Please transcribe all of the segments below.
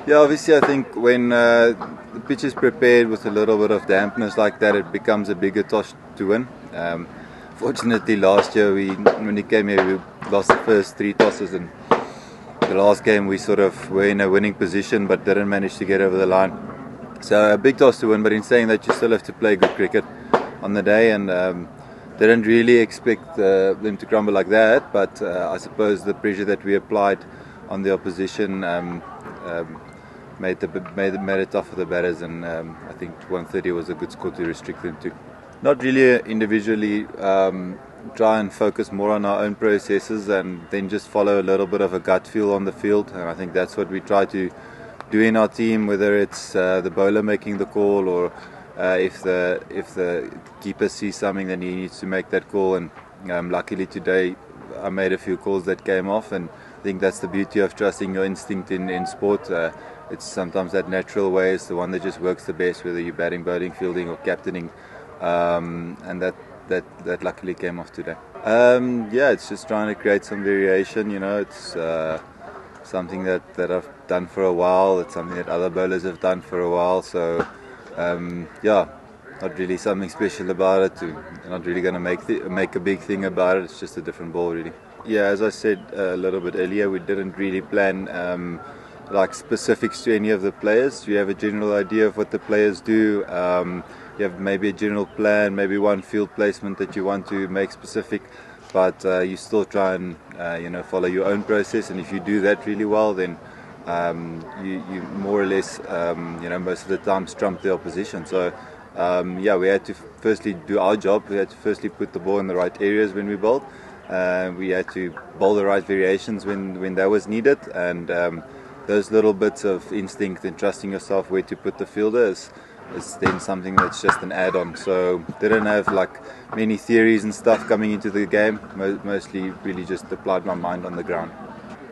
Yeah, obviously I think when the pitch is prepared with a little bit of dampness like that, it becomes a bigger toss to win. Fortunately last year when we came here we lost the first 3 tosses, and the last game we sort of were in a winning position but didn't manage to get over the line. So a big toss to win, but in saying that you still have to play good cricket on the day, and didn't really expect them to crumble like that, but I suppose the pressure that we applied on the opposition made it tough for the batters, and I think 130 was a good score to restrict them to. Not really individually try and focus more on our own processes and then just follow a little bit of a gut feel on the field, and I think that's what we try to do in our team, whether it's the bowler making the call or if the keeper sees something, then he needs to make that call. And luckily today I made a few calls that came off, and I think that's the beauty of trusting your instinct in sport. It's sometimes that natural way is the one that just works the best, whether you're batting, bowling, fielding or captaining, and that luckily came off today. Yeah, it's just trying to create some variation. It's something that I've done for a while. It's something that other bowlers have done for a while. So yeah, not really something special about it. You're not really going to make a big thing about it. It's just a different ball, really. Yeah, as I said a little bit earlier, we didn't really plan like specifics to any of the players. You have a general idea of what the players do. You have maybe a general plan, maybe one field placement that you want to make specific, but you still try and follow your own process. And if you do that really well, then you more or less most of the time trump the opposition. So yeah, we had to firstly do our job. We had to firstly put the ball in the right areas when we bowled. We had to bowl the right variations when that was needed, and those little bits of instinct and trusting yourself where to put the fielder is then something that's just an add-on. So didn't have like many theories and stuff coming into the game. Mostly really just applied my mind on the ground.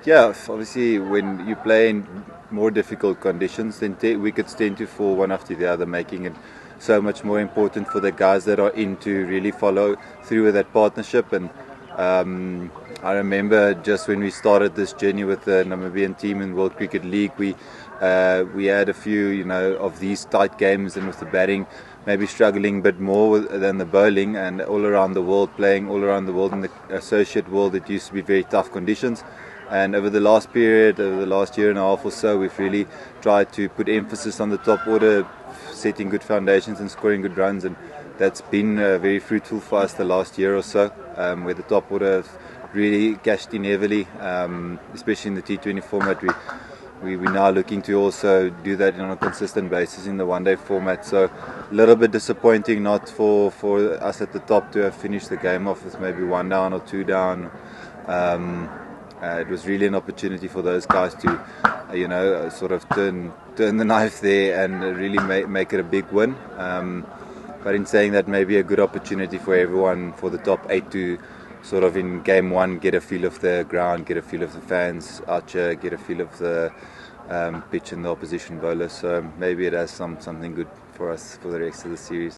Yeah, obviously when you play in more difficult conditions, then wickets tend to fall one after the other, making it so much more important for the guys that are in to really follow through with that partnership. And I remember just when we started this journey with the Namibian team in World Cricket League, we had a few of these tight games, and with the batting maybe struggling a bit more than the bowling, and all around the world in the associate world, it used to be very tough conditions. And over the last period, over the last year and a half or so, we've really tried to put emphasis on the top order, setting good foundations and scoring good runs, and that's been very fruitful for us the last year or so, where the top order have really cashed in heavily, especially in the T20 format. We're now looking to also do that on a consistent basis in the one-day format. So a little bit disappointing not for us at the top to have finished the game off with maybe 1 down or 2 down. It was really an opportunity for those guys to sort of turn the knife there and really make it a big win. But in saying that, maybe a good opportunity for everyone, for the top 8 to sort of in game 1 get a feel of the ground, get a feel of the fans out here, get a feel of the pitch and the opposition bowlers. So maybe it has something good for us for the rest of the series.